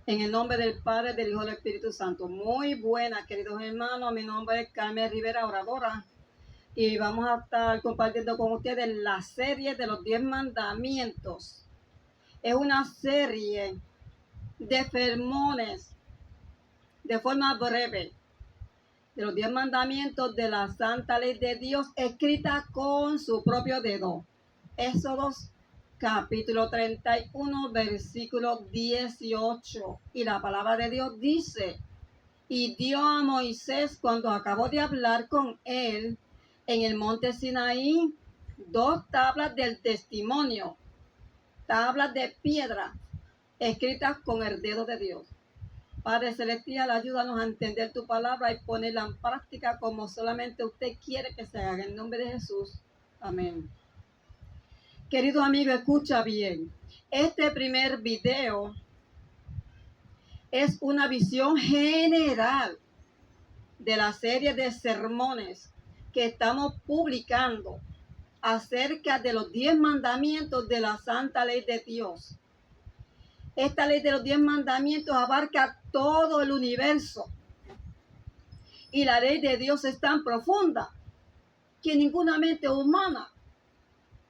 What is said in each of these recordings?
En el nombre del Padre, del Hijo y del Espíritu Santo. Muy buenas, queridos hermanos. Mi nombre es Carmen Rivera, oradora. Y vamos a estar compartiendo con ustedes la serie de los 10 mandamientos. Es una serie de sermones de forma breve de los 10 mandamientos de la santa ley de Dios escrita con su propio dedo. Éxodos capítulo 31, versículo 18. Y la palabra de Dios dice: y dio a Moisés, cuando acabó de hablar con él en el monte Sinaí, 2 tablas del testimonio, tablas de piedra, escritas con el dedo de Dios. Padre Celestial, ayúdanos a entender tu palabra y ponerla en práctica como solamente usted quiere que se haga. En el nombre de Jesús. Amén. Querido amigo, escucha bien. Este primer video es una visión general de la serie de sermones que estamos publicando acerca de los 10 mandamientos de la santa ley de Dios. Esta ley de los 10 mandamientos abarca todo el universo. Y la ley de Dios es tan profunda que ninguna mente humana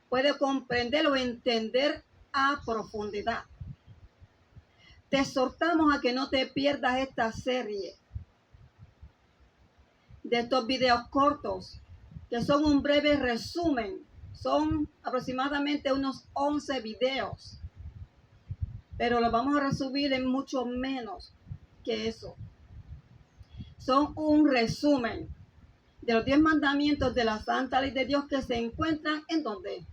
puede comprender o entender a profundidad. Te exhortamos a que no te pierdas esta serie de estos videos cortos, que son un breve resumen. Son aproximadamente unos 11 videos, pero los vamos a resumir en mucho menos que eso. Son un resumen de los 10 mandamientos de la santa ley de Dios que se encuentran en donde,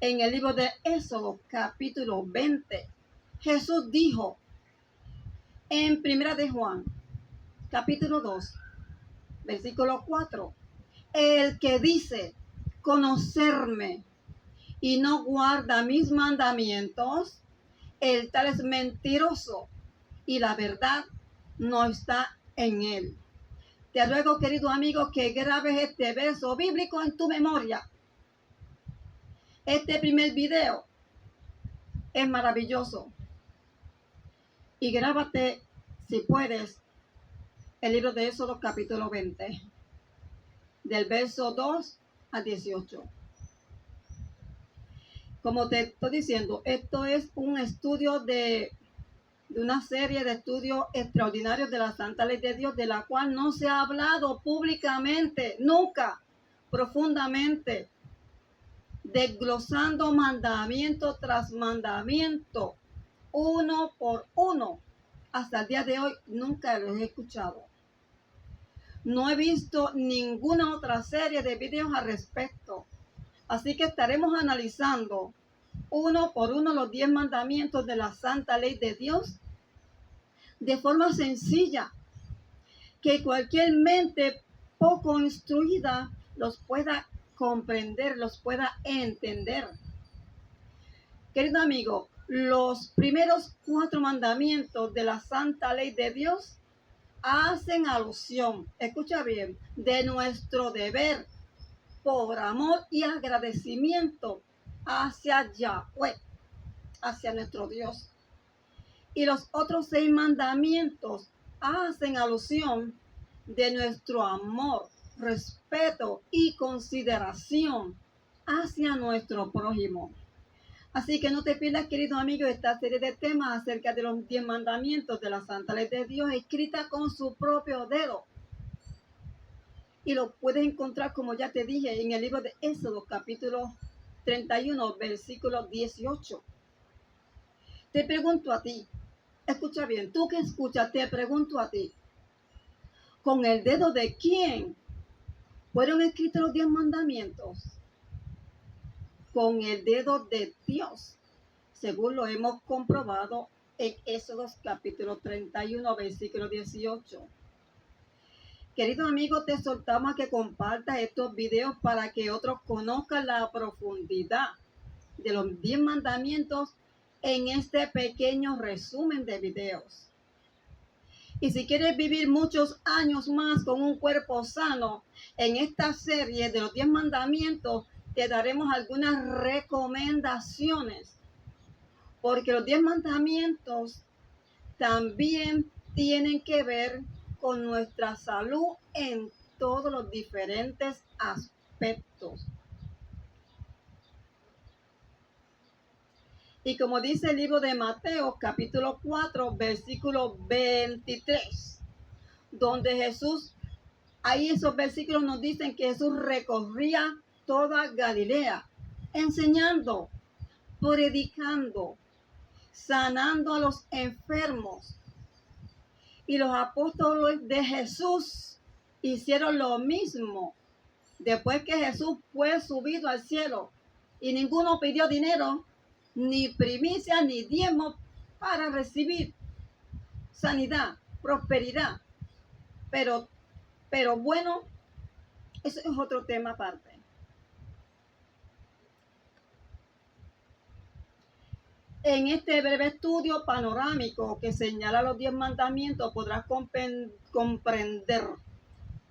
en el libro de Éxodo capítulo 20. Jesús dijo en Primera de Juan capítulo 2 versículo 4: el que dice conocerme y no guarda mis mandamientos, el tal es mentiroso y la verdad no está en él. Te ruego, querido amigo, que grabes este verso bíblico en tu memoria. Este primer video es maravilloso. Y grábate, si puedes, el libro de Éxodo capítulo 20, del verso 2 al 18. Como te estoy diciendo, esto es un estudio de una serie de estudios extraordinarios de la Santa Ley de Dios, de la cual no se ha hablado públicamente, nunca, profundamente, desglosando mandamiento tras mandamiento, uno por uno. Hasta el día de hoy nunca los he escuchado. No he visto ninguna otra serie de videos al respecto. Así que estaremos analizando uno por uno los 10 mandamientos de la santa ley de Dios de forma sencilla, que cualquier mente poco instruida los pueda comprender, los pueda entender. Querido amigo, los primeros 4 mandamientos de la santa ley de Dios hacen alusión, escucha bien, de nuestro deber por amor y agradecimiento hacia Yahweh, hacia nuestro Dios. Y los otros 6 mandamientos hacen alusión de nuestro amor, respeto y consideración hacia nuestro prójimo. Así que no te pierdas, querido amigo, esta serie de temas acerca de los 10 mandamientos de la santa ley de Dios, escrita con su propio dedo. Y lo puedes encontrar, como ya te dije, en el libro de Éxodo, capítulo 31, versículo 18. Te pregunto a ti, escucha bien, tú que escuchas, te pregunto a ti, ¿con el dedo de quién fueron escritos los 10 mandamientos? Con el dedo de Dios, según lo hemos comprobado en Éxodo capítulo 31, versículo 18. Querido amigo, te exhortamos a que compartas estos videos para que otros conozcan la profundidad de los 10 mandamientos en este pequeño resumen de videos. Y si quieres vivir muchos años más con un cuerpo sano, en esta serie de los 10 mandamientos te daremos algunas recomendaciones, porque los 10 mandamientos también tienen que ver con nuestra salud en todos los diferentes aspectos. Y como dice el libro de Mateo, capítulo 4, versículo 23, donde Jesús, ahí esos versículos nos dicen que Jesús recorría toda Galilea, enseñando, predicando, sanando a los enfermos. Y los apóstoles de Jesús hicieron lo mismo. Después que Jesús fue subido al cielo y ninguno pidió dinero, ni primicia, ni diezmo para recibir sanidad, prosperidad. Pero bueno, eso es otro tema aparte. En este breve estudio panorámico que señala los 10 mandamientos podrás comprender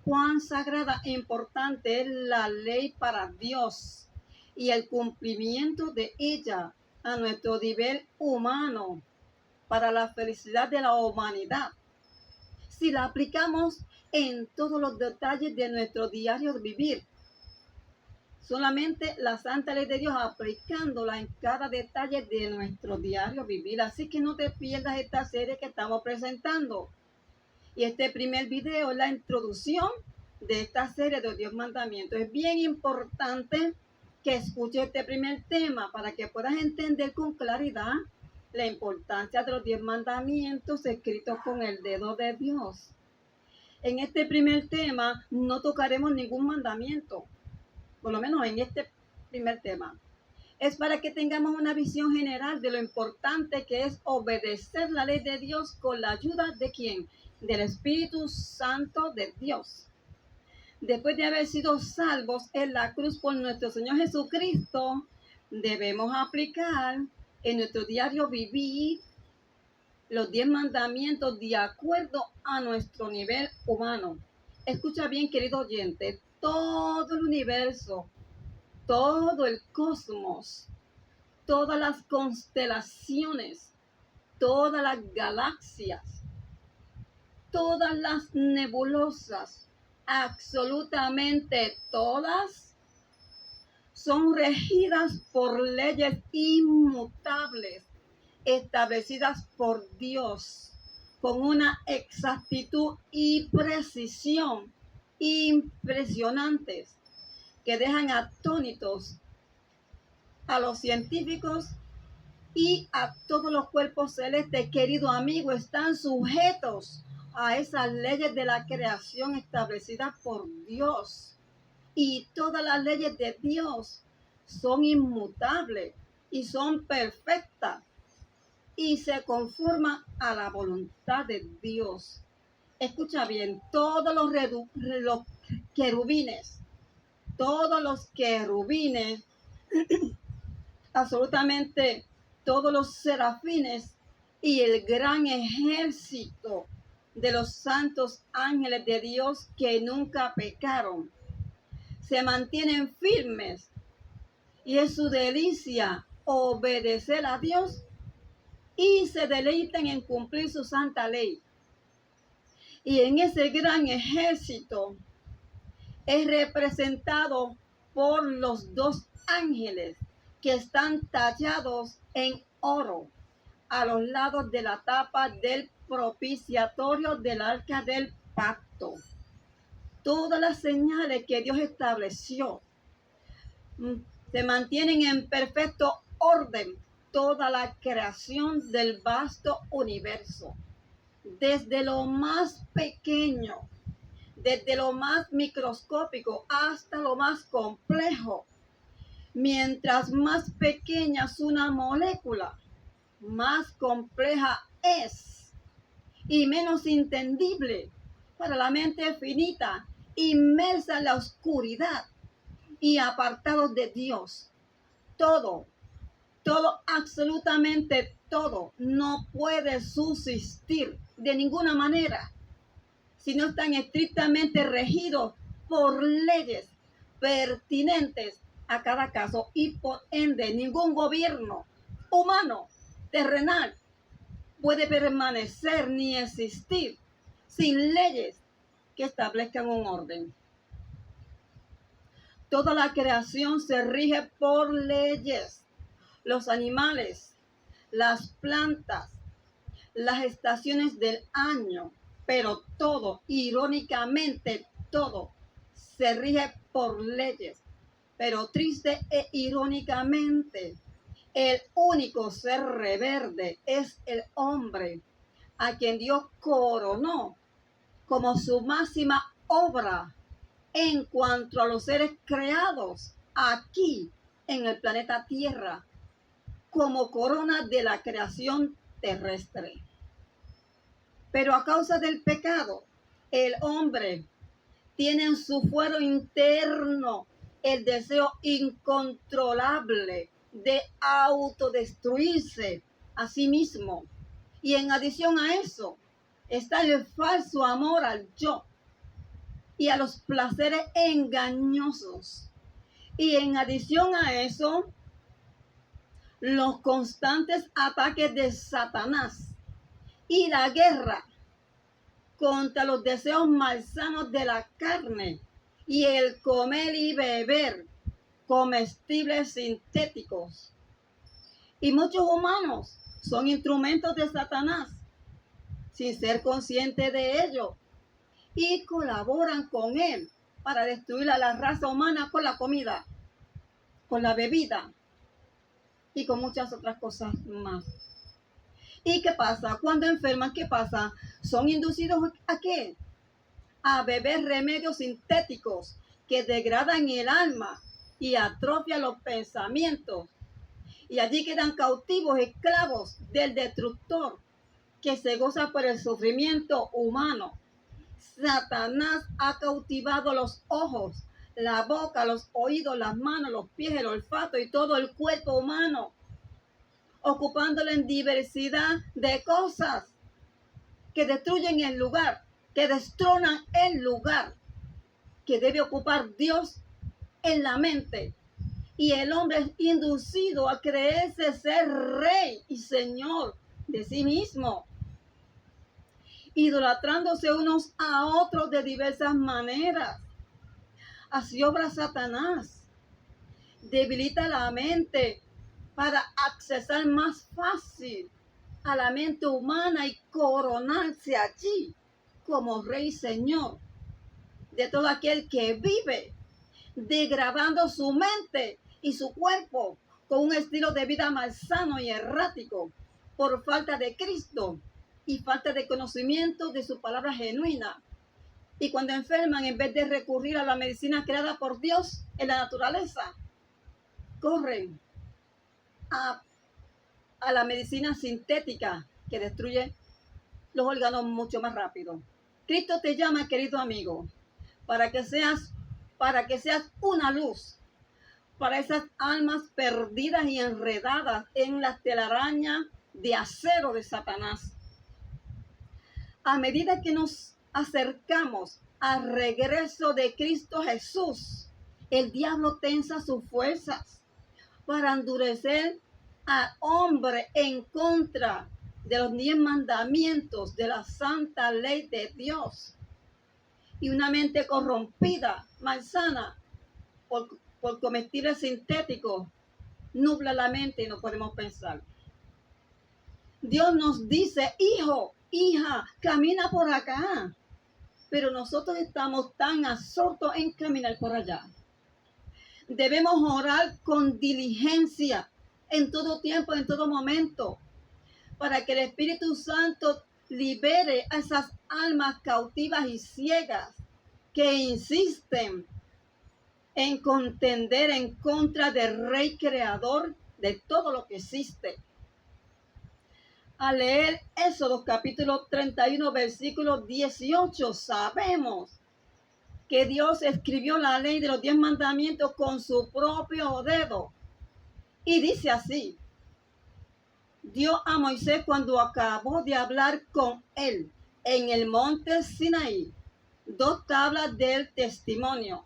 cuán sagrada e importante es la ley para Dios y el cumplimiento de ella a nuestro nivel humano para la felicidad de la humanidad. Si la aplicamos en todos los detalles de nuestro diario vivir, solamente la santa ley de Dios aplicándola en cada detalle de nuestro diario vivir. Así que no te pierdas esta serie que estamos presentando. Y este primer video es la introducción de esta serie de los 10 mandamientos. Es bien importante que escuches este primer tema para que puedas entender con claridad la importancia de los 10 mandamientos escritos con el dedo de Dios. En este primer tema no tocaremos ningún mandamiento, por lo menos en este primer tema. Es para que tengamos una visión general de lo importante que es obedecer la ley de Dios con la ayuda de ¿quién? Del Espíritu Santo de Dios. Después de haber sido salvos en la cruz por nuestro Señor Jesucristo, debemos aplicar en nuestro diario vivir los 10 mandamientos de acuerdo a nuestro nivel humano. Escucha bien, querido oyente, todo el universo, todo el cosmos, todas las constelaciones, todas las galaxias, todas las nebulosas, absolutamente todas, son regidas por leyes inmutables, establecidas por Dios, con una exactitud y precisión impresionantes, que dejan atónitos a los científicos y a todos los cuerpos celestes. Querido amigo, están sujetos a esas leyes de la creación establecidas por Dios. Y todas las leyes de Dios son inmutables y son perfectas y se conforman a la voluntad de Dios. Escucha bien, todos los querubines, absolutamente todos los serafines y el gran ejército de los santos ángeles de Dios que nunca pecaron, se mantienen firmes y es su delicia obedecer a Dios y se deleitan en cumplir su santa ley. Y en ese gran ejército es representado por los 2 ángeles que están tallados en oro a los lados de la tapa del propiciatorio del arca del pacto. Todas las señales que Dios estableció se mantienen en perfecto orden. Toda la creación del vasto universo, desde lo más pequeño, desde lo más microscópico hasta lo más complejo. Mientras más pequeña es una molécula, más compleja es y menos entendible para la mente finita, inmersa en la oscuridad y apartados de Dios. Todo, absolutamente todo, no puede subsistir de ninguna manera si no están estrictamente regidos por leyes pertinentes a cada caso y por ende ningún gobierno humano, terrenal, puede permanecer ni existir sin leyes que establezcan un orden. Toda la creación se rige por leyes. Los animales, las plantas, las estaciones del año, pero todo, irónicamente, todo se rige por leyes. Pero triste e irónicamente, el único ser reverde es el hombre, a quien Dios coronó como su máxima obra en cuanto a los seres creados aquí en el planeta Tierra, como corona de la creación terrestre. Pero a causa del pecado, el hombre tiene en su fuero interno el deseo incontrolable de autodestruirse a sí mismo. Y en adición a eso, está el falso amor al yo y a los placeres engañosos. Y en adición a eso, los constantes ataques de Satanás y la guerra contra los deseos malsanos de la carne y el comer y beber comestibles sintéticos. Y muchos humanos son instrumentos de Satanás sin ser conscientes de ello y colaboran con él para destruir a la raza humana con la comida, con la bebida y con muchas otras cosas más. ¿Y qué pasa? Cuando enferman, ¿qué pasa? Son inducidos ¿a qué? A beber remedios sintéticos que degradan el alma y atrofian los pensamientos. Y allí quedan cautivos, esclavos del destructor que se goza por el sufrimiento humano. Satanás ha cautivado los ojos, la boca, los oídos, las manos, los pies, el olfato y todo el cuerpo humano, ocupándolo en diversidad de cosas que destruyen el lugar, que destronan el lugar que debe ocupar Dios en la mente. Y el hombre es inducido a creerse ser rey y señor de sí mismo, idolatrándose unos a otros de diversas maneras. Así obra Satanás. Debilita la mente para accesar más fácil a la mente humana y coronarse allí como rey y señor de todo aquel que vive, degradando su mente y su cuerpo con un estilo de vida malsano y errático por falta de Cristo y falta de conocimiento de su palabra genuina. Y cuando enferman, en vez de recurrir a la medicina creada por Dios en la naturaleza, corren a la medicina sintética que destruye los órganos mucho más rápido. Cristo te llama, querido amigo, para que seas una luz para esas almas perdidas y enredadas en la telaraña de acero de Satanás. A medida que nos acercamos al regreso de Cristo Jesús, el diablo tensa sus fuerzas para endurecer al hombre en contra de los 10 mandamientos de la santa ley de Dios. Y una mente corrompida, malsana, por comestibles sintéticos, nubla la mente y no podemos pensar. Dios nos dice, hijo, hija, camina por acá. Pero nosotros estamos tan absortos en caminar por allá. Debemos orar con diligencia en todo tiempo, en todo momento, para que el Espíritu Santo libere a esas almas cautivas y ciegas que insisten en contender en contra del Rey Creador de todo lo que existe. Al leer Éxodo capítulo 31, versículo 18, sabemos que Dios escribió la ley de los 10 mandamientos con su propio dedo. Y dice así: dio a Moisés cuando acabó de hablar con él en el monte Sinaí 2 tablas del testimonio,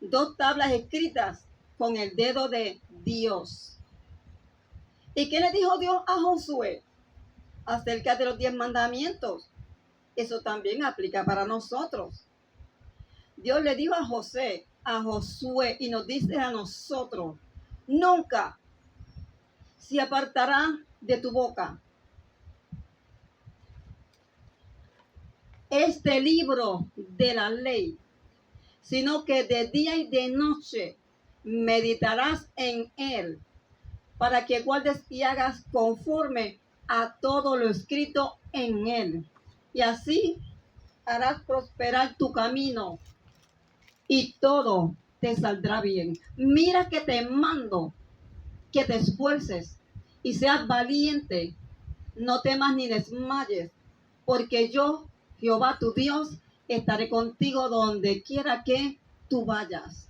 2 tablas escritas con el dedo de Dios. ¿Y qué le dijo Dios a Josué? acerca de los 10 mandamientos. Eso también aplica para nosotros. Dios le dijo a Josué, y nos dice a nosotros, nunca se apartará de tu boca este libro de la ley, sino que de día y de noche meditarás en él, para que guardes y hagas conforme a todo lo escrito en él. Y así harás prosperar tu camino y todo te saldrá bien. Mira que te mando que te esfuerces y seas valiente. No temas ni desmayes, porque yo, Jehová tu Dios, estaré contigo donde quiera que tú vayas.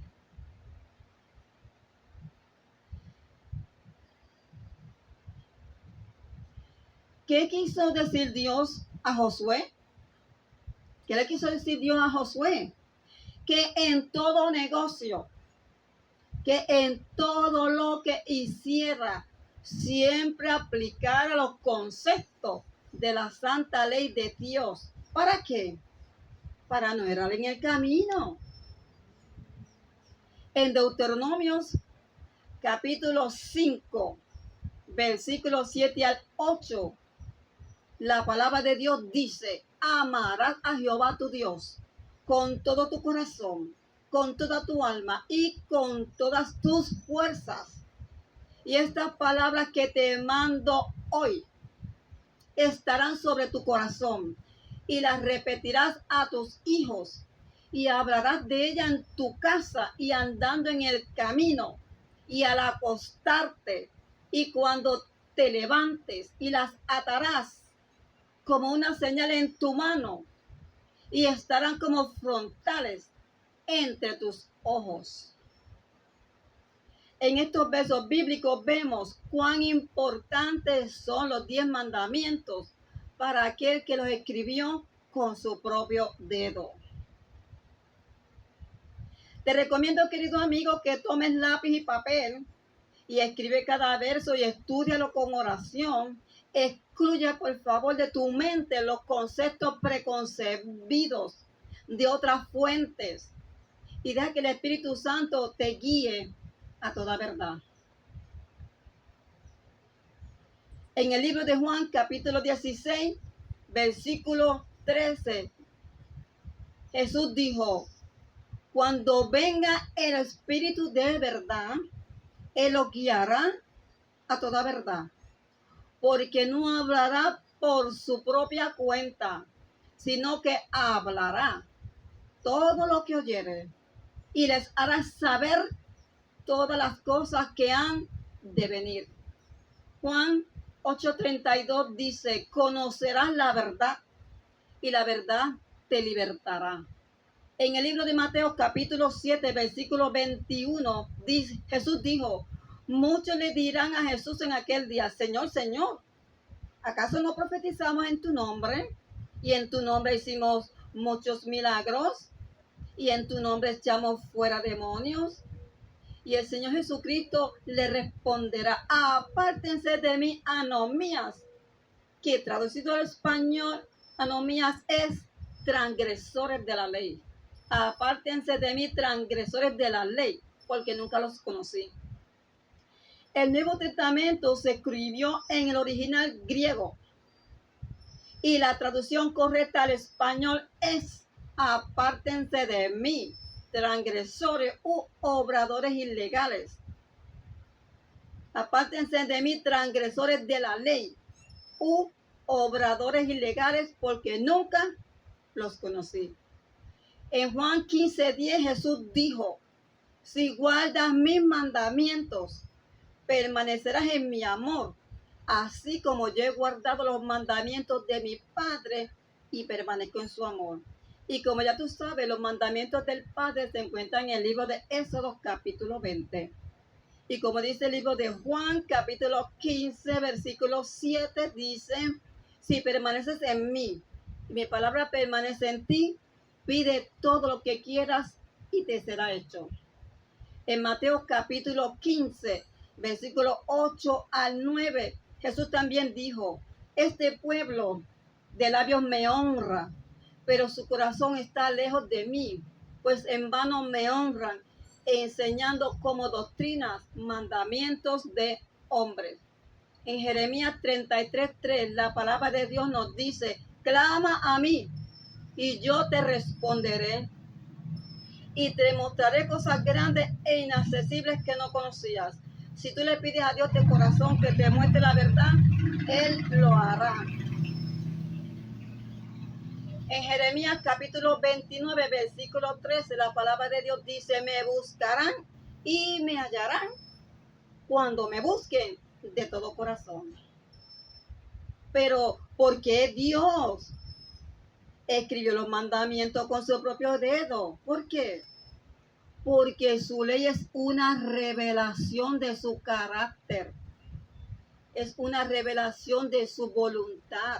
¿Qué quiso decir Dios a Josué? ¿Qué le quiso decir Dios a Josué? Que en todo negocio, que en todo lo que hiciera, siempre aplicara los conceptos de la santa ley de Dios. ¿Para qué? Para no errar en el camino. En Deuteronomios capítulo 5, versículos 7 al 8, la palabra de Dios dice, amarás a Jehová tu Dios con todo tu corazón, con toda tu alma y con todas tus fuerzas. Y estas palabras que te mando hoy estarán sobre tu corazón y las repetirás a tus hijos y hablarás de ella en tu casa y andando en el camino y al acostarte y cuando te levantes, y las atarás como una señal en tu mano y estarán como frontales entre tus ojos. En estos versos bíblicos vemos cuán importantes son los 10 mandamientos para aquel que los escribió con su propio dedo. Te recomiendo, querido amigo, que tomes lápiz y papel y escribe cada verso y estúdialo con oración. Excluye, por favor, de tu mente los conceptos preconcebidos de otras fuentes y deja que el Espíritu Santo te guíe a toda verdad. En el libro de Juan, capítulo 16, versículo 13, Jesús dijo, cuando venga el Espíritu de verdad, Él lo guiará a toda verdad, porque no hablará por su propia cuenta, sino que hablará todo lo que oyere y les hará saber todas las cosas que han de venir. Juan 8:32 dice, conocerás la verdad y la verdad te libertará. En el libro de Mateo capítulo 7 versículo 21 dice, Jesús dijo, muchos le dirán a Jesús en aquel día, Señor, Señor, ¿acaso no profetizamos en tu nombre? Y en tu nombre hicimos muchos milagros y en tu nombre echamos fuera demonios. Y el Señor Jesucristo le responderá, apártense de mí, anomías, que traducido al español, anomías es transgresores de la ley. Apártense de mí, transgresores de la ley, porque nunca los conocí. El Nuevo Testamento se escribió en el original griego y la traducción correcta al español es apártense de mí, transgresores u obradores ilegales. Apártense de mí, transgresores de la ley u obradores ilegales, porque nunca los conocí. En Juan 15:10 Jesús dijo, si guardas mis mandamientos, permanecerás en mi amor, así como yo he guardado los mandamientos de mi Padre y permanezco en su amor. Y como ya tú sabes, los mandamientos del Padre se encuentran en el libro de Éxodo capítulo 20. Y como dice el libro de Juan capítulo 15 versículo 7 dice, si permaneces en mí y mi palabra permanece en ti, pide todo lo que quieras y te será hecho. En Mateo capítulo 15 versículo 8 al 9, Jesús también dijo, Este pueblo de labios me honra, pero su corazón está lejos de mí, pues en vano me honran, enseñando como doctrinas mandamientos de hombres. En Jeremías 33:3, la palabra de Dios nos dice: clama a mí y yo te responderé y te mostraré cosas grandes e inaccesibles que no conocías. Si tú le pides a Dios de corazón que te muestre la verdad, Él lo hará. En Jeremías capítulo 29, versículo 13, la palabra de Dios dice: me buscarán y me hallarán cuando me busquen de todo corazón. Pero ¿por qué Dios escribió los mandamientos con su propio dedo? ¿Por qué? Porque su ley es una revelación de su carácter, es una revelación de su voluntad,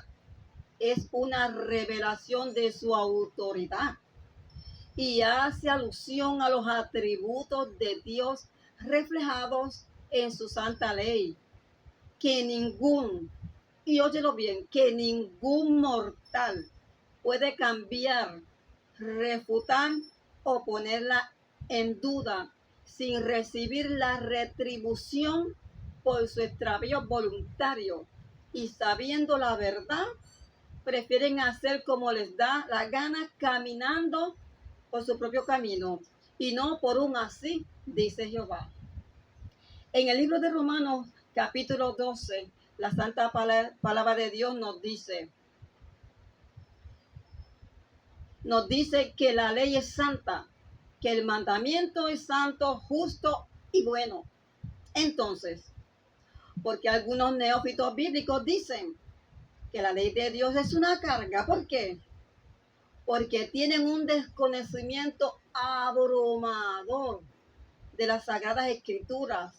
es una revelación de su autoridad y hace alusión a los atributos de Dios reflejados en su santa ley, que ningún, y óyelo bien, que ningún mortal puede cambiar, refutar o ponerla en duda sin recibir la retribución por su extravío voluntario, y sabiendo la verdad, prefieren hacer como les da la gana, caminando por su propio camino y no por un así, dice Jehová. En el libro de Romanos capítulo 12, la santa palabra de Dios nos dice que la ley es santa, que el mandamiento es santo, justo y bueno. Entonces, porque algunos neófitos bíblicos dicen que la ley de Dios es una carga. ¿Por qué? Porque tienen un desconocimiento abrumador de las Sagradas Escrituras,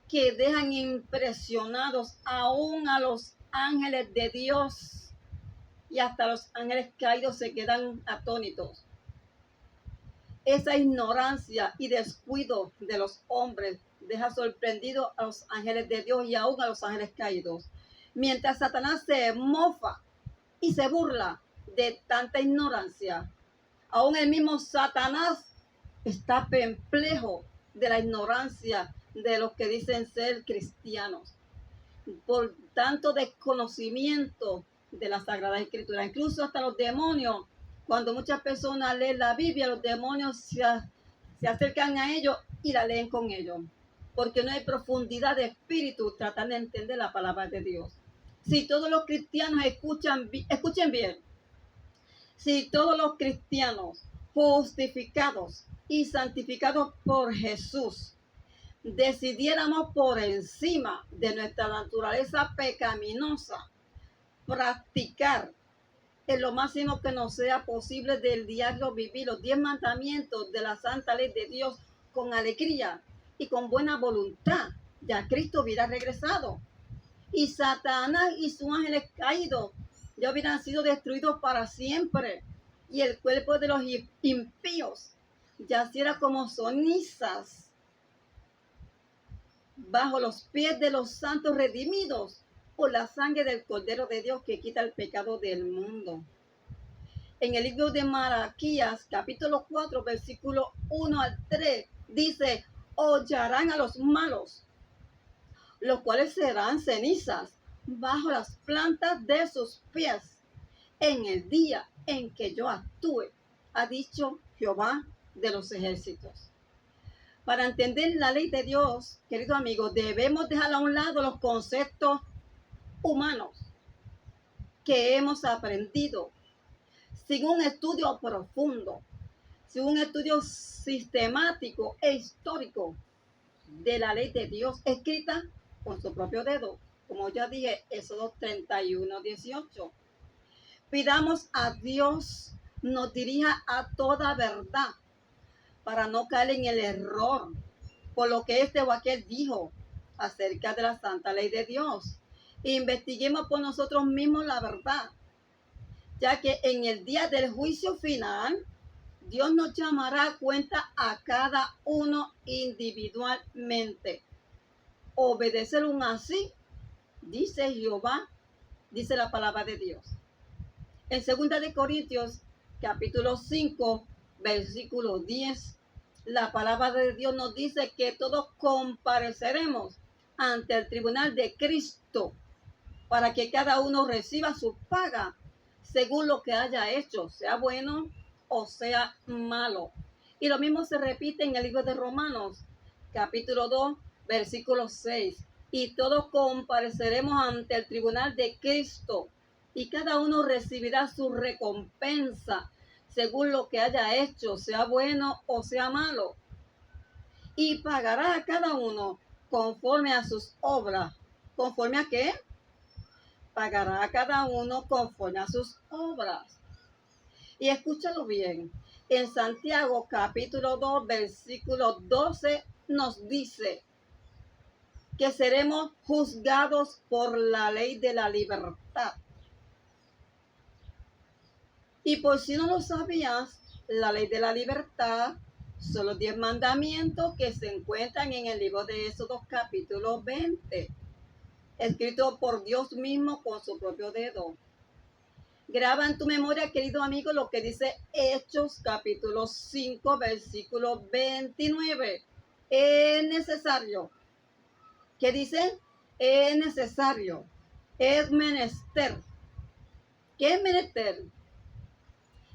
que dejan impresionados aún a los ángeles de Dios, y hasta los ángeles caídos se quedan atónitos. Esa ignorancia y descuido de los hombres deja sorprendido a los ángeles de Dios y aún a los ángeles caídos. Mientras Satanás se mofa y se burla de tanta ignorancia, aún el mismo Satanás está perplejo de la ignorancia de los que dicen ser cristianos, por tanto desconocimiento de la Sagrada Escritura. Incluso hasta los demonios, cuando muchas personas leen la Biblia, los demonios se acercan a ellos y la leen con ellos, porque no hay profundidad de espíritu tratando de entender la palabra de Dios. Si todos los cristianos escuchen bien, si todos los cristianos justificados y santificados por Jesús decidiéramos por encima de nuestra naturaleza pecaminosa practicar en lo máximo que nos sea posible del diario vivir los 10 mandamientos de la santa ley de Dios con alegría y con buena voluntad, ya Cristo hubiera regresado y Satanás y sus ángeles caídos ya hubieran sido destruidos para siempre, y el cuerpo de los impíos yaciera como cenizas bajo los pies de los santos redimidos por la sangre del Cordero de Dios que quita el pecado del mundo. En el libro de Malaquías, capítulo 4, versículo 1 al 3, dice: hollarán a los malos, los cuales serán cenizas bajo las plantas de sus pies en el día en que yo actúe, ha dicho Jehová de los ejércitos. Para entender la ley de Dios, queridos amigos, debemos dejar a un lado los conceptos humanos que hemos aprendido sin un estudio profundo, sin un estudio sistemático e histórico de la ley de Dios escrita con su propio dedo. Como ya dije, Éxodo 31:18. Pidamos a Dios nos dirija a toda verdad para no caer en el error por lo que este o aquel dijo acerca de la santa ley de Dios. Investiguemos por nosotros mismos la verdad, ya que en el día del juicio final, Dios nos llamará a cuenta a cada uno individualmente. Obedecer un así, dice Jehová dice la palabra de Dios. En 2 de Corintios, capítulo 5, versículo 10, la palabra de Dios nos dice que todos compareceremos ante el tribunal de Cristo para que cada uno reciba su paga según lo que haya hecho, sea bueno o sea malo. Y lo mismo se repite en el libro de Romanos, capítulo 2, versículo 6. Y todos compareceremos ante el tribunal de Cristo, y cada uno recibirá su recompensa según lo que haya hecho, sea bueno o sea malo. Y pagará a cada uno conforme a sus obras. ¿Conforme a qué? Pagará a cada uno conforme a sus obras. Y escúchalo bien. En Santiago capítulo 2, versículo 12 nos dice que seremos juzgados por la ley de la libertad. Y por si no lo sabías, la ley de la libertad son los 10 mandamientos que se encuentran en el libro de Éxodo capítulo 20, escrito por Dios mismo con su propio dedo. Graba en tu memoria, querido amigo, lo que dice Hechos capítulo 5, versículo 29. Es necesario. ¿Qué dice? Es necesario. Es menester. ¿Qué es menester?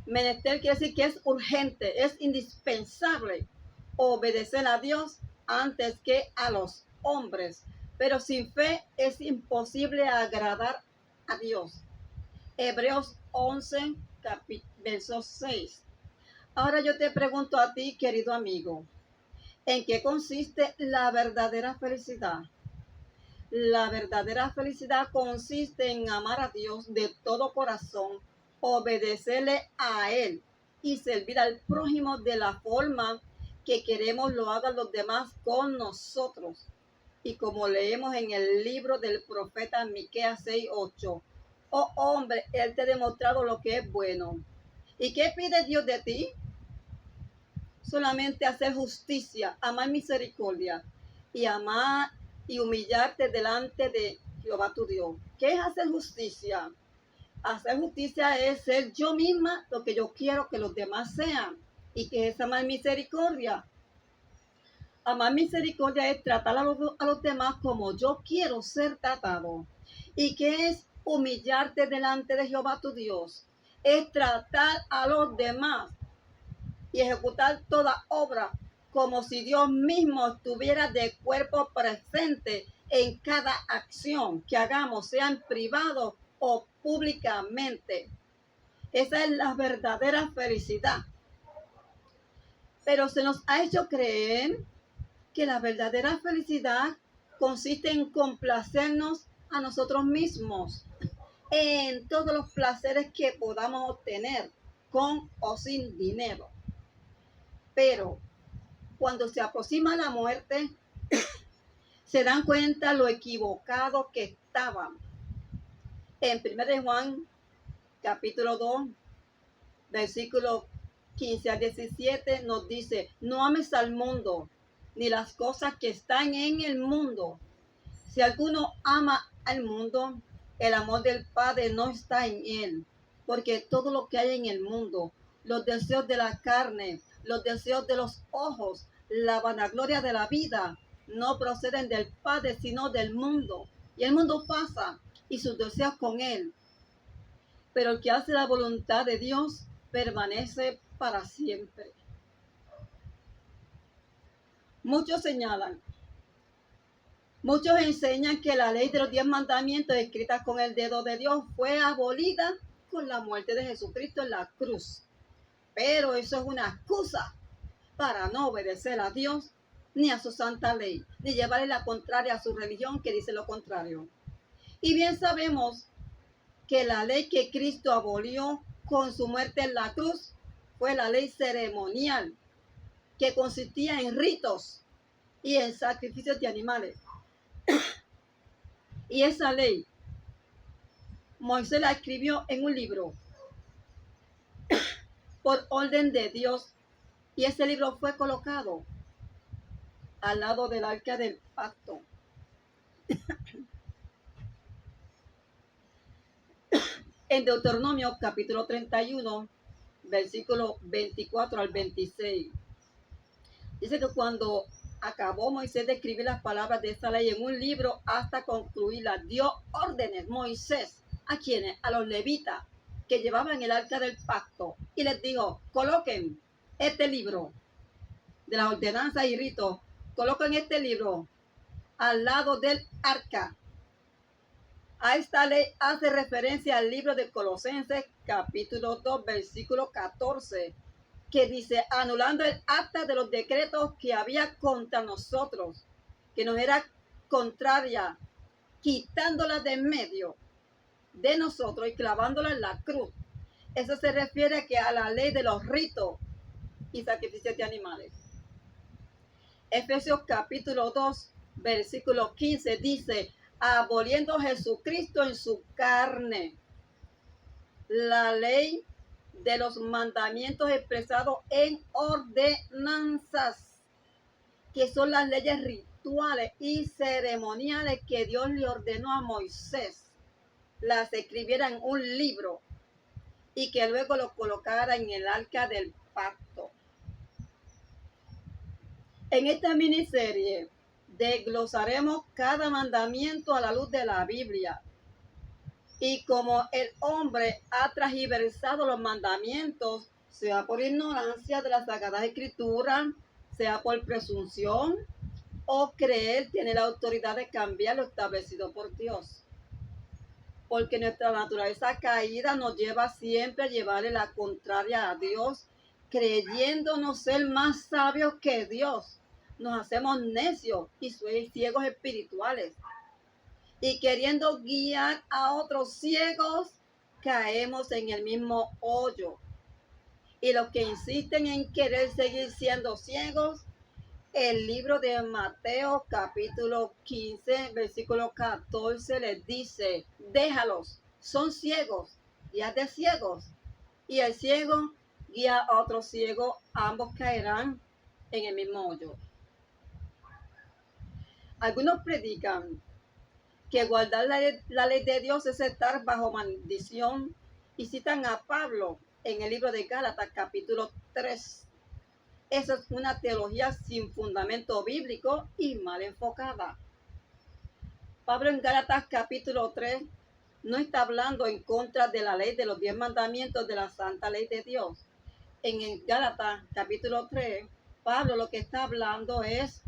Menester quiere decir que es urgente, es indispensable obedecer a Dios antes que a los hombres. Pero sin fe es imposible agradar a Dios. Hebreos 11, verso 6. Ahora yo te pregunto a ti, querido amigo, ¿en qué consiste la verdadera felicidad? La verdadera felicidad consiste en amar a Dios de todo corazón, obedecerle a Él y servir al prójimo de la forma que queremos lo hagan los demás con nosotros. Y como leemos en el libro del profeta Miqueas 6:8, oh hombre, Él te ha demostrado lo que es bueno. ¿Y qué pide Dios de ti? Solamente hacer justicia, amar misericordia y amar y humillarte delante de Jehová tu Dios. ¿Qué es hacer justicia? Hacer justicia es ser yo misma lo que yo quiero que los demás sean. ¿Y qué es amar misericordia? Amar misericordia es tratar a los demás como yo quiero ser tratado. ¿Y qué es humillarte delante de Jehová tu Dios? Es tratar a los demás y ejecutar toda obra como si Dios mismo estuviera de cuerpo presente en cada acción que hagamos, sea en privado o públicamente. Esa es la verdadera felicidad. Pero se nos ha hecho creer que la verdadera felicidad consiste en complacernos a nosotros mismos en todos los placeres que podamos obtener, con o sin dinero. Pero cuando se aproxima la muerte, se dan cuenta lo equivocado que estaban. En 1 de Juan, capítulo 2, versículo 15 a 17, nos dice, no ames al mundo, ni las cosas que están en el mundo. Si alguno ama al mundo, el amor del Padre no está en él, porque todo lo que hay en el mundo, los deseos de la carne, los deseos de los ojos, la vanagloria de la vida, no proceden del Padre, sino del mundo. Y el mundo pasa y sus deseos con él. Pero el que hace la voluntad de Dios permanece para siempre. Muchos señalan, muchos enseñan que la ley de los 10 mandamientos escrita con el dedo de Dios fue abolida con la muerte de Jesucristo en la cruz. Pero eso es una excusa para no obedecer a Dios ni a su santa ley, ni llevarle la contraria a su religión que dice lo contrario. Y bien sabemos que la ley que Cristo abolió con su muerte en la cruz fue la ley ceremonial, que consistía en ritos y en sacrificios de animales. Y esa ley, Moisés la escribió en un libro por orden de Dios, y ese libro fue colocado al lado del arca del pacto. En Deuteronomio capítulo 31, versículo 24 al 26. Dice que cuando acabó Moisés de escribir las palabras de esta ley en un libro hasta concluirla, dio órdenes Moisés a quienes, a los levitas que llevaban el arca del pacto, y les dijo: coloquen este libro de las ordenanzas y ritos, coloquen este libro al lado del arca. A esta ley hace referencia al libro de Colosenses capítulo 2 versículo 14, que dice: anulando el acta de los decretos que había contra nosotros, que nos era contraria, quitándola de en medio de nosotros y clavándola en la cruz. Eso se refiere a la ley de los ritos y sacrificios de animales. Efesios capítulo 2 versículo 15 dice: aboliendo Jesucristo en su carne la ley de los mandamientos expresados en ordenanzas, que son las leyes rituales y ceremoniales que Dios le ordenó a Moisés las escribiera en un libro y que luego lo colocara en el arca del pacto. En esta miniserie desglosaremos cada mandamiento a la luz de la Biblia. Y como el hombre ha transgiversado los mandamientos, sea por ignorancia de las Sagradas Escrituras, sea por presunción o creer tiene la autoridad de cambiar lo establecido por Dios. Porque nuestra naturaleza caída nos lleva siempre a llevarle la contraria a Dios, creyéndonos ser más sabios que Dios. Nos hacemos necios y ciegos espirituales. Y queriendo guiar a otros ciegos, caemos en el mismo hoyo. Y los que insisten en querer seguir siendo ciegos, el libro de Mateo capítulo 15, versículo 14 les dice: déjalos, son ciegos, guía de ciegos. Y el ciego guía a otro ciego, ambos caerán en el mismo hoyo. Algunos predican que guardar la ley de Dios es estar bajo maldición y citan a Pablo en el libro de Gálatas capítulo 3. Esa es una teología sin fundamento bíblico y mal enfocada. Pablo en Gálatas capítulo 3 no está hablando en contra de la ley de los 10 mandamientos de la santa ley de Dios. En el Gálatas capítulo 3, Pablo lo que está hablando es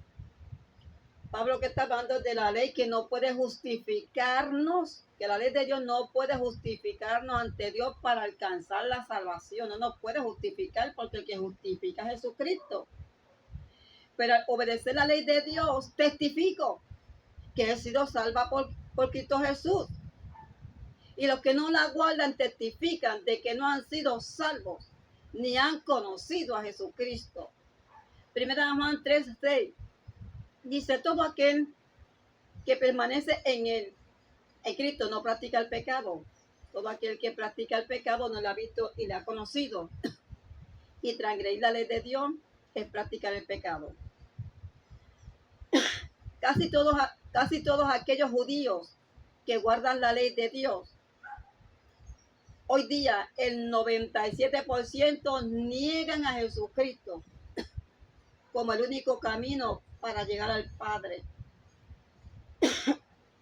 de la ley que no puede justificarnos, que la ley de Dios no puede justificarnos ante Dios para alcanzar la salvación. No nos puede justificar porque el que justifica es Jesucristo. Pero al obedecer la ley de Dios, testifico que he sido salva por Cristo Jesús. Y los que no la guardan testifican de que no han sido salvos, ni han conocido a Jesucristo. Primera Juan 3:6 dice: todo aquel que permanece en Cristo no practica el pecado. Todo aquel que practica el pecado no lo ha visto y lo ha conocido. Y transgredir la ley de Dios es practicar el pecado. Casi todos aquellos judíos que guardan la ley de Dios, hoy día el 97% niegan a Jesucristo como el único camino para llegar al Padre.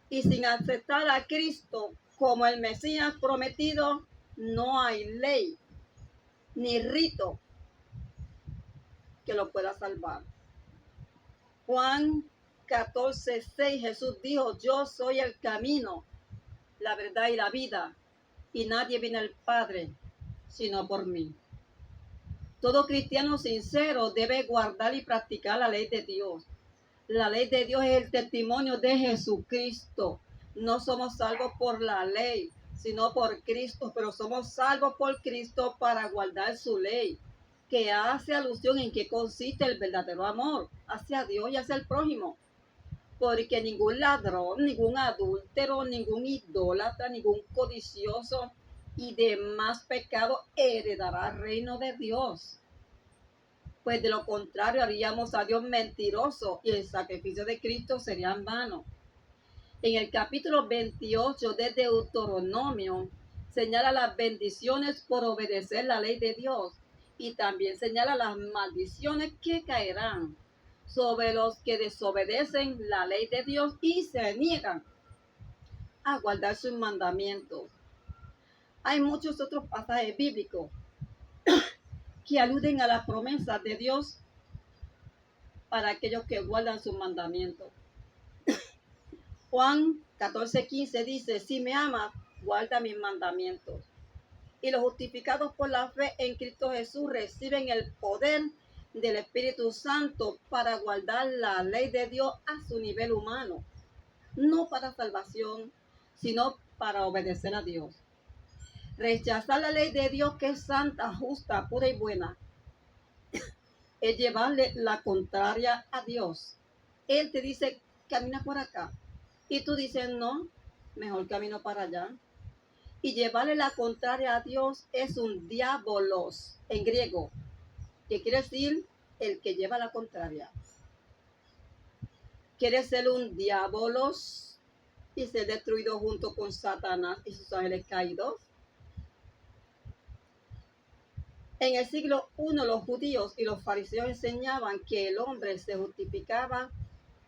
Y sin aceptar a Cristo como el Mesías prometido, no hay ley ni rito que lo pueda salvar. Juan 14:6, Jesús dijo: yo soy el camino, la verdad y la vida, y nadie viene al Padre sino por mí. Todo cristiano sincero debe guardar y practicar la ley de Dios. La ley de Dios es el testimonio de Jesucristo. No somos salvos por la ley, sino por Cristo, pero somos salvos por Cristo para guardar su ley, que hace alusión en qué consiste el verdadero amor hacia Dios y hacia el prójimo. Porque ningún ladrón, ningún adúltero, ningún idólatra, ningún codicioso y demás pecado heredará el reino de Dios. Pues de lo contrario haríamos a Dios mentiroso y el sacrificio de Cristo sería en vano. En el capítulo 28 de Deuteronomio señala las bendiciones por obedecer la ley de Dios y también señala las maldiciones que caerán sobre los que desobedecen la ley de Dios y se niegan a guardar sus mandamientos. Hay muchos otros pasajes bíblicos que aluden a las promesas de Dios para aquellos que guardan sus mandamientos. Juan 14:15 dice, si me amas, guarda mis mandamientos. Y los justificados por la fe en Cristo Jesús reciben el poder del Espíritu Santo para guardar la ley de Dios a su nivel humano, no para salvación, sino para obedecer a Dios. Rechazar la ley de Dios, que es santa, justa, pura y buena, es llevarle la contraria a Dios. Él te dice, camina por acá, y tú dices, no, mejor camino para allá. Y llevarle la contraria a Dios es un diabolos en griego, que quiere decir el que lleva la contraria. Quiere ser un diabolos y ser destruido junto con Satanás y sus ángeles caídos. En el siglo I, los judíos y los fariseos enseñaban que el hombre se justificaba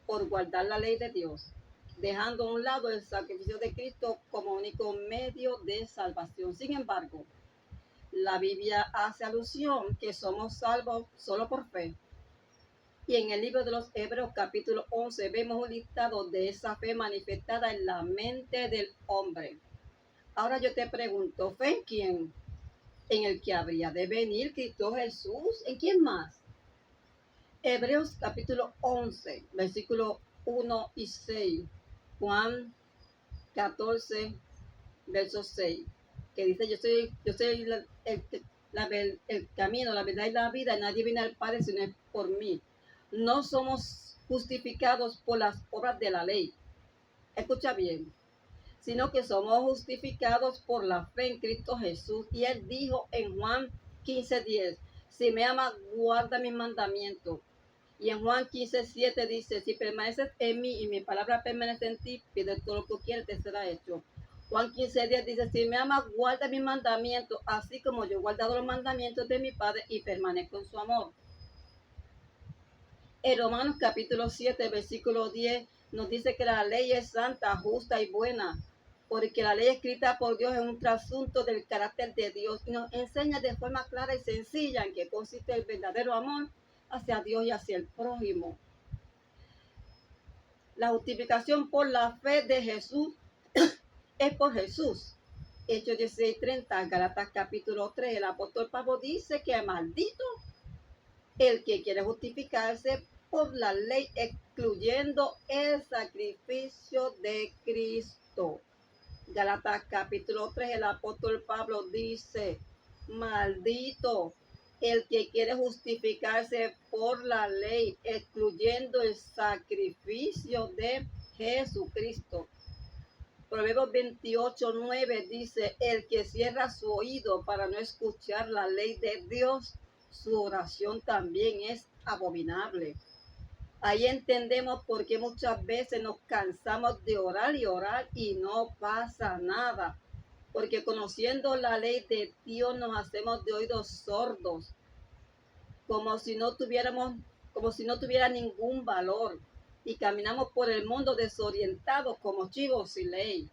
por guardar la ley de Dios, dejando a un lado el sacrificio de Cristo como único medio de salvación. Sin embargo, la Biblia hace alusión que somos salvos solo por fe. Y en el libro de los Hebreos capítulo 11 vemos un listado de esa fe manifestada en la mente del hombre. Ahora yo te pregunto, ¿fe en quién? En el que habría de venir Cristo Jesús. ¿En quién más? Hebreos capítulo 11, versículo 1 y 6. Juan 14, verso 6. Que dice, yo soy el camino, la verdad y la vida. Nadie viene al Padre sino es por mí. No somos justificados por las obras de la ley. Escucha bien. Sino que somos justificados por la fe en Cristo Jesús. Y él dijo en Juan 15:10, si me amas, guarda mis mandamientos. Y en Juan 15:7 dice, si permaneces en mí y mi palabra permanece en ti, pide todo lo que quieres, te será hecho. Juan 15:10 dice, si me amas, guarda mis mandamientos, así como yo he guardado los mandamientos de mi Padre y permanezco en su amor. En Romanos capítulo 7, versículo 10, nos dice que la ley es santa, justa y buena, porque la ley escrita por Dios es un trasunto del carácter de Dios y nos enseña de forma clara y sencilla en qué consiste el verdadero amor hacia Dios y hacia el prójimo. La justificación por la fe de Jesús es por Jesús. Hechos 16:30, Gálatas capítulo 3, el apóstol Pablo dice que maldito el que quiere justificarse por la ley, excluyendo el sacrificio de Cristo. Gálatas capítulo 3, el apóstol Pablo dice, maldito el que quiere justificarse por la ley, excluyendo el sacrificio de Jesucristo. Proverbios 28:9 dice, el que cierra su oído para no escuchar la ley de Dios, su oración también es abominable. Ahí entendemos por qué muchas veces nos cansamos de orar y no pasa nada. Porque conociendo la ley de Dios nos hacemos de oídos sordos, como si no tuviera ningún valor. Y caminamos por el mundo desorientados como chivos sin ley.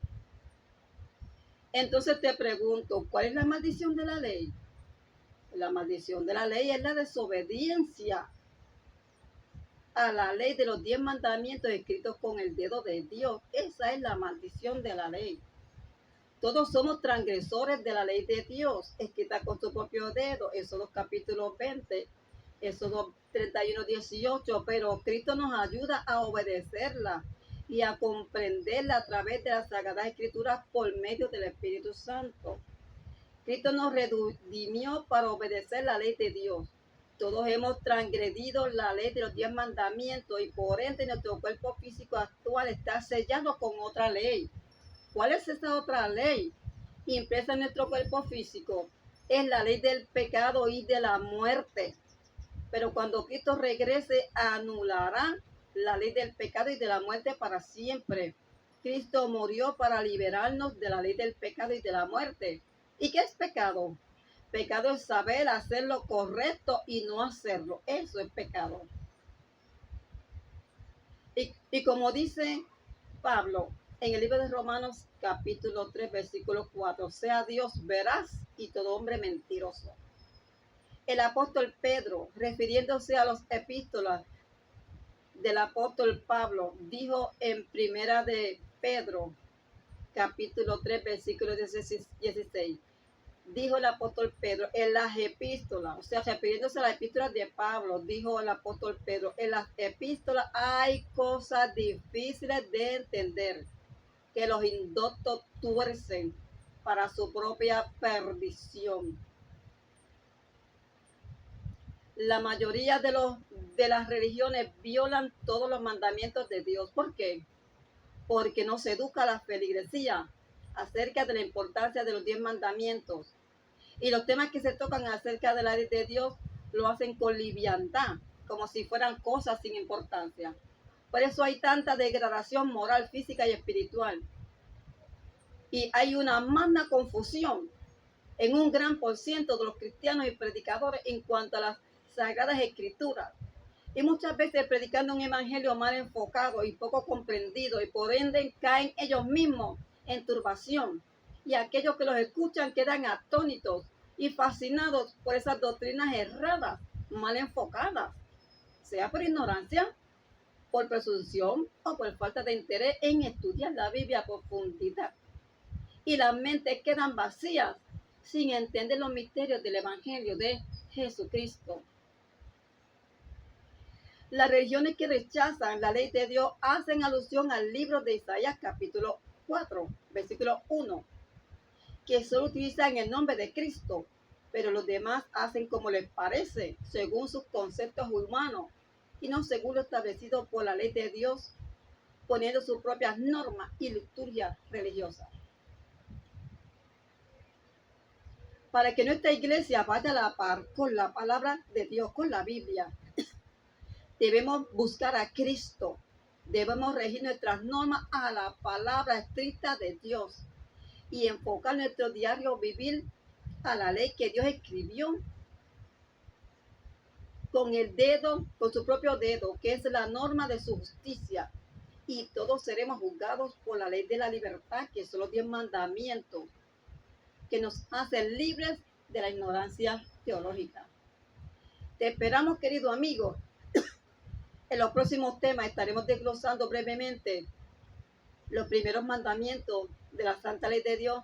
Entonces te pregunto, ¿cuál es la maldición de la ley? La maldición de la ley es la desobediencia a la ley de los 10 mandamientos escritos con el dedo de Dios. Esa es la maldición de la ley. Todos somos transgresores de la ley de Dios, escrita con su propio dedo. Éxodo capítulo 20, Éxodo 31:18. Pero Cristo nos ayuda a obedecerla y a comprenderla a través de las Sagradas Escrituras por medio del Espíritu Santo. Cristo nos redimió para obedecer la ley de Dios. Todos hemos transgredido la ley de los 10 mandamientos y por ende nuestro cuerpo físico actual está sellado con otra ley. ¿Cuál es esa otra ley impresa en nuestro cuerpo físico? Es la ley del pecado y de la muerte. Pero cuando Cristo regrese, anulará la ley del pecado y de la muerte para siempre. Cristo murió para liberarnos de la ley del pecado y de la muerte. ¿Y qué es pecado? Pecado es saber hacer lo correcto y no hacerlo. Eso es pecado. Y como dice Pablo en el libro de Romanos capítulo 3 versículo 4, sea Dios veraz y todo hombre mentiroso. El apóstol Pedro, refiriéndose a los epístolas del apóstol Pablo, dijo en primera de Pedro capítulo 3 versículo 16, dijo el apóstol Pedro en las epístolas, o sea, refiriéndose a las epístolas de Pablo, dijo el apóstol Pedro, en las epístolas hay cosas difíciles de entender, que los indoctos tuercen para su propia perdición. La mayoría de las religiones violan todos los mandamientos de Dios. ¿Por qué? Porque no se educa a la feligresía acerca de la importancia de los 10 mandamientos. Y los temas que se tocan acerca de la ley de Dios lo hacen con liviandad, como si fueran cosas sin importancia. Por eso hay tanta degradación moral, física y espiritual. Y hay una magna confusión en un gran por ciento de los cristianos y predicadores en cuanto a las Sagradas Escrituras. Y muchas veces predicando un evangelio mal enfocado y poco comprendido, y por ende caen ellos mismos en turbación. Y aquellos que los escuchan quedan atónitos y fascinados por esas doctrinas erradas, mal enfocadas, sea por ignorancia, por presunción o por falta de interés en estudiar la Biblia a profundidad. Y las mentes quedan vacías sin entender los misterios del evangelio de Jesucristo. Las religiones que rechazan la ley de Dios hacen alusión al libro de Isaías capítulo 4, versículo 1, que solo utilizan el nombre de Cristo, pero los demás hacen como les parece, según sus conceptos humanos, y no según lo establecido por la ley de Dios, poniendo sus propias normas y liturgia religiosa. Para que nuestra iglesia vaya a la par con la palabra de Dios, con la Biblia, debemos buscar a Cristo. Debemos regir nuestras normas a la palabra estricta de Dios y enfocar nuestro diario vivir a la ley que Dios escribió con el dedo, con su propio dedo, que es la norma de su justicia. Y todos seremos juzgados por la ley de la libertad, que son los 10 mandamientos, que nos hacen libres de la ignorancia teológica. Te esperamos, querido amigo. En los próximos temas estaremos desglosando brevemente los primeros mandamientos de la Santa Ley de Dios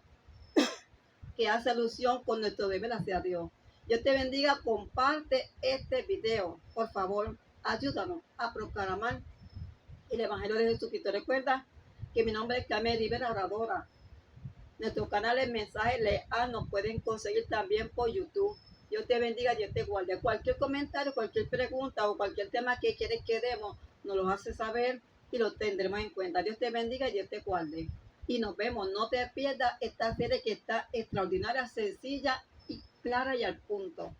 que hace alusión con nuestro deber hacia Dios. Dios te bendiga, comparte este video. Por favor, ayúdanos a proclamar el Evangelio de Jesucristo. Recuerda que mi nombre es Carmen Rivera, oradora. Nuestro canal El Mensaje Leal nos pueden conseguir también por YouTube. Dios te bendiga, Dios te guarde. Cualquier comentario, cualquier pregunta o cualquier tema que quieres que demos, nos lo hace saber y lo tendremos en cuenta. Dios te bendiga y Dios te guarde. Y nos vemos. No te pierdas esta serie que está extraordinaria, sencilla y clara y al punto.